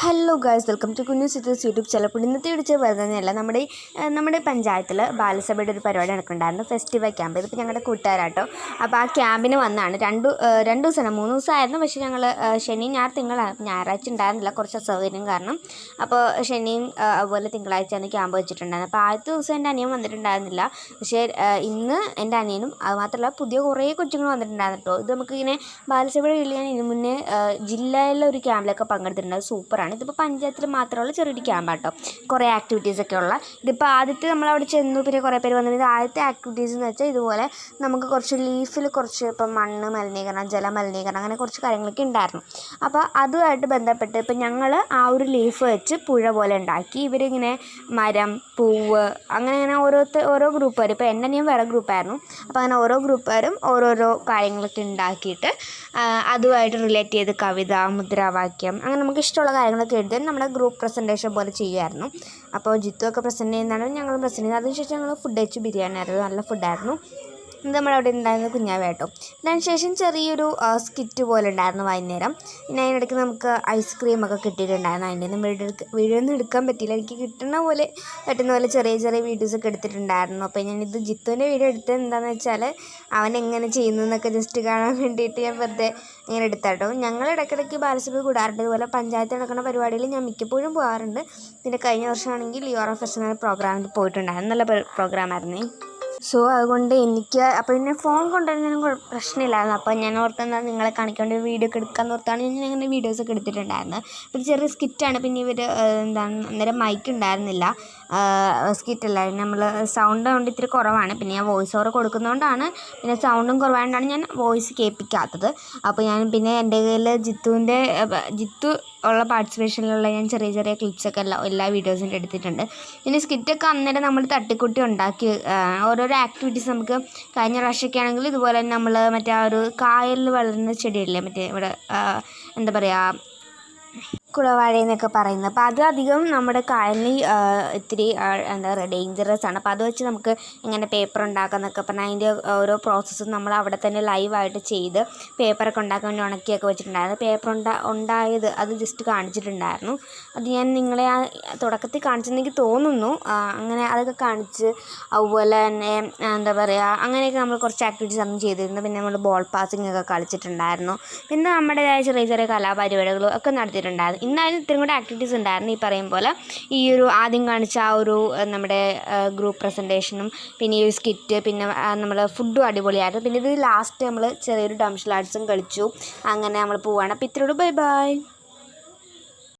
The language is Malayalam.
ഹലോ ഗായ്സ്, വെൽക്കം ടു കുഞ്ഞു സിറ്റീസ് യൂട്യൂബ് ചാനൽ. അപ്പോൾ ഇന്നത്തെ ഇടിച്ച് വരുന്നതല്ല, നമ്മുടെ പഞ്ചായത്തിൽ ബാലസഭയുടെ ഒരു പരിപാടി നടക്കുന്നുണ്ടായിരുന്നു, ഫെസ്റ്റിവൽ ക്യാമ്പ്. ഇതിപ്പോൾ ഞങ്ങളുടെ കൂട്ടുകാരാട്ടോ. അപ്പോൾ ആ ക്യാമ്പിന് വന്നാണ് രണ്ട് ദിവസമാണ് 3 ദിവസമായിരുന്നു. പക്ഷേ ഞങ്ങൾ ശനി ഞായർ ഞായറാഴ്ച ഉണ്ടായിരുന്നില്ല, കുറച്ച് അസൗകര്യം കാരണം. അപ്പോൾ ശനിയും അതുപോലെ തിങ്കളാഴ്ചയാണ് ക്യാമ്പ് വെച്ചിട്ടുണ്ടായിരുന്നത്. അപ്പോൾ ആദ്യത്തെ ദിവസം എൻ്റെ അനിയൻ വന്നിട്ടുണ്ടായിരുന്നില്ല. പക്ഷേ ഇന്ന് എൻ്റെ അനിയനും അതുമാത്രമല്ല പുതിയ കുറേ കൊച്ചുങ്ങൾ വന്നിട്ടുണ്ടായിരുന്നു കേട്ടോ. ഇത് നമുക്കിങ്ങനെ ബാലസഭയുടെ കീഴിൽ ഞാൻ ഇതിന് മുന്നേ ജില്ലയിലെ ഒരു ക്യാമ്പിലൊക്കെ പങ്കെടുത്തിട്ടുണ്ട്. സൂപ്പറാണ്. ഇതിപ്പോൾ പഞ്ചായത്തിൽ മാത്രമുള്ള ചെറിയൊരു ക്യാമ്പാട്ടോ, കുറേ ആക്ടിവിറ്റീസൊക്കെ ഉള്ള. ഇതിപ്പോൾ ആദ്യത്തെ നമ്മളവിടെ ചെന്നു, പിന്നെ കുറേ പേര് വന്നത്. ആദ്യത്തെ ആക്ടിവിറ്റീസ് എന്ന് വെച്ചാൽ ഇതുപോലെ നമുക്ക് കുറച്ച് ലീഫിൽ കുറച്ച് ഇപ്പം മണ്ണ് മലിനീകരണം, ജലമലിനീകരണം, അങ്ങനെ കുറച്ച് കാര്യങ്ങളൊക്കെ ഉണ്ടായിരുന്നു. അപ്പോൾ അതുമായിട്ട് ബന്ധപ്പെട്ട് ഇപ്പം ഞങ്ങൾ ആ ഒരു ലീഫ് വെച്ച് പുഴ പോലെ ഉണ്ടാക്കി. ഇവരിങ്ങനെ മരം, പൂവ്, അങ്ങനെ ഓരോ ഗ്രൂപ്പുകാർ, ഇപ്പോൾ എൻ്റെ അനിയൻ വേറെ ഗ്രൂപ്പായിരുന്നു. അപ്പോൾ അങ്ങനെ ഓരോ ഗ്രൂപ്പുകാരും ഓരോരോ കാര്യങ്ങളൊക്കെ ഉണ്ടാക്കിയിട്ട് അതുമായിട്ട് റിലേറ്റ് ചെയ്ത് കവിത, മുദ്രാവാക്യം, അങ്ങനെ നമുക്ക് ഇഷ്ടമുള്ള കാര്യങ്ങളൊക്കെ എഴുതി നമ്മുടെ ഗ്രൂപ്പ് പ്രസൻറ്റേഷൻ പോലെ ചെയ്യുമായിരുന്നു. അപ്പോൾ ജിത്തു ഒക്കെ പ്രസൻറ്റ് ചെയ്യുന്നതാണ്, ഞങ്ങൾ പ്രസൻറ്റ് ചെയ്യുന്നത്. അതിനുശേഷം ഞങ്ങൾ ഫുഡ് കഴിച്ചു. ബിരിയാണി ആയിരുന്നു, നല്ല ഫുഡായിരുന്നു. ഇത് നമ്മളവിടെ ഉണ്ടായിരുന്ന കുഞ്ഞാവേട്ടോ. അതിനുശേഷം ചെറിയൊരു സ്കിറ്റ് പോലെ ഉണ്ടായിരുന്നു വൈകുന്നേരം. പിന്നെ അതിനിടയ്ക്ക് നമുക്ക് ഐസ്ക്രീമൊക്കെ കിട്ടിയിട്ടുണ്ടായിരുന്നു. അതിൻ്റെ ഒന്നും വീഡിയോ ഒന്നും എടുക്കാൻ പറ്റിയില്ല. എനിക്ക് പറ്റുന്ന പോലെ ചെറിയ വീഡിയോസൊക്കെ എടുത്തിട്ടുണ്ടായിരുന്നു. അപ്പോൾ ഞാനിത് ജിത്തുവിൻ്റെ വീഡിയോ എടുത്തത് എന്താണെന്ന് വെച്ചാൽ അവൻ എങ്ങനെ ചെയ്യുന്നതെന്നൊക്കെ ജസ്റ്റ് കാണാൻ വേണ്ടിയിട്ട് ഞാൻ വെറുതെ ഇങ്ങനെ എടുത്താട്ടോ. ഞങ്ങൾ ഇടയ്ക്കിടയ്ക്ക് ബാലസഭ കൂടാറുണ്ട്. ഇതുപോലെ പഞ്ചായത്ത് നടക്കുന്ന പരിപാടിയിൽ ഞാൻ മിക്കപ്പോഴും പോകാറുണ്ട്. പിന്നെ കഴിഞ്ഞ വർഷമാണെങ്കിൽ ലിയോറ ഫെസ്റ്റിവൽ പ്രോഗ്രാമിൽ പോയിട്ടുണ്ടായിരുന്നു. നല്ല പ്രോഗ്രാമായിരുന്നു. സോ അതുകൊണ്ട് എനിക്ക് അപ്പോൾ പിന്നെ ഫോൺ കൊണ്ടുവരുന്നതിനും പ്രശ്നമില്ലായിരുന്നു. അപ്പോൾ ഞാൻ ഓർത്തെന്താ നിങ്ങളെ കാണിക്കേണ്ട ഒരു വീഡിയോ ഒക്കെ എടുക്കാമെന്ന് ഓർത്താണ് ഞാൻ അങ്ങനെ വീഡിയോസൊക്കെ എടുത്തിട്ടുണ്ടായിരുന്നത്. ഒരു ചെറിയ സ്കിറ്റാണ്. പിന്നെ ഇവർ അന്നേരം മൈക്ക് ഉണ്ടായിരുന്നില്ല, സ്കിറ്റല്ല, നമ്മൾ സൗണ്ട് കൊണ്ട് ഇത്തിരി കുറവാണ്. പിന്നെ ഞാൻ വോയിസ് ഓവർ കൊടുക്കുന്നതുകൊണ്ടാണ്, പിന്നെ സൗണ്ടും കുറവായതുകൊണ്ടാണ് ഞാൻ വോയിസ് കേൾപ്പിക്കാത്തത്. അപ്പോൾ ഞാൻ പിന്നെ എൻ്റെ കയ്യിൽ ജിത്തു ഉള്ള പാർട്ടിസിപ്പേഷനിലുള്ള ഞാൻ ചെറിയ ക്ലിപ്സൊക്കെ എല്ലാ വീഡിയോസിൻ്റെ എടുത്തിട്ടുണ്ട്. പിന്നെ സ്കിറ്റൊക്കെ അന്നേരം നമ്മൾ തട്ടിക്കുട്ടി ഉണ്ടാക്കി ഓരോരോ ആക്ടിവിറ്റീസ് നമുക്ക് കഴിഞ്ഞ പ്രാവശ്യമൊക്കെ ആണെങ്കിൽ ഇതുപോലെ തന്നെ നമ്മൾ മറ്റേ ആ ഒരു കായലിൽ വളരുന്ന ചെടിയല്ലേ, മറ്റേ ഇവിടെ എന്താ പറയുക, കുളവാഴ എന്നൊക്കെ പറയുന്നത്. അപ്പോൾ അത് അധികം നമ്മുടെ കായലിൽ ഇത്തിരി എന്താ പറയുക ഡേഞ്ചറസ് ആണ്. അപ്പോൾ അത് വെച്ച് നമുക്ക് എങ്ങനെ പേപ്പർ ഉണ്ടാക്കാം എന്നൊക്കെ പറഞ്ഞാൽ അതിൻ്റെ ഓരോ പ്രോസസ്സും നമ്മൾ അവിടെ തന്നെ ലൈവായിട്ട് ചെയ്ത് പേപ്പറൊക്കെ ഉണ്ടാക്കാൻ വേണ്ടി ഉണക്കിയൊക്കെ വെച്ചിട്ടുണ്ടായിരുന്നു. പേപ്പർ ഉണ്ടായത് അത് ജസ്റ്റ് കാണിച്ചിട്ടുണ്ടായിരുന്നു. അത് ഞാൻ നിങ്ങളെ ആ തുടക്കത്തിൽ കാണിച്ചെന്നെനിക്ക് തോന്നുന്നു. അങ്ങനെ അതൊക്കെ കാണിച്ച് അതുപോലെ തന്നെ എന്താ പറയുക അങ്ങനെയൊക്കെ നമ്മൾ കുറച്ച് ആക്ടിവിറ്റീസ് അന്ന് ചെയ്തിരുന്നു. പിന്നെ നമ്മൾ ബോൾ പാസിംഗ് ഒക്കെ കളിച്ചിട്ടുണ്ടായിരുന്നു. പിന്നെ നമ്മുടേതായ ചെറിയ കലാപരിപാടികളും ഒക്കെ നടത്തിയിട്ടുണ്ടായിരുന്നു. ഇന്നാലും ഇത്രയും കൂടെ ആക്ടിവിറ്റീസ് ഉണ്ടായിരുന്നു. ഈ പറയും പോലെ ഈ ഒരു ആദ്യം കാണിച്ച ആ ഒരു നമ്മുടെ ഗ്രൂപ്പ് പ്രസൻറ്റേഷനും പിന്നെ ഈ ഒരു സ്കിറ്റ്, പിന്നെ നമ്മൾ ഫുഡും അടിപൊളിയായിരുന്നു. പിന്നെ ഇത് ലാസ്റ്റ് നമ്മൾ ചെറിയൊരു ഡംഷൽ ആർട്സും കളിച്ചു. അങ്ങനെ നമ്മൾ പോവുകയാണ്. അപ്പോൾ ഇത്രയോട് ബൈ.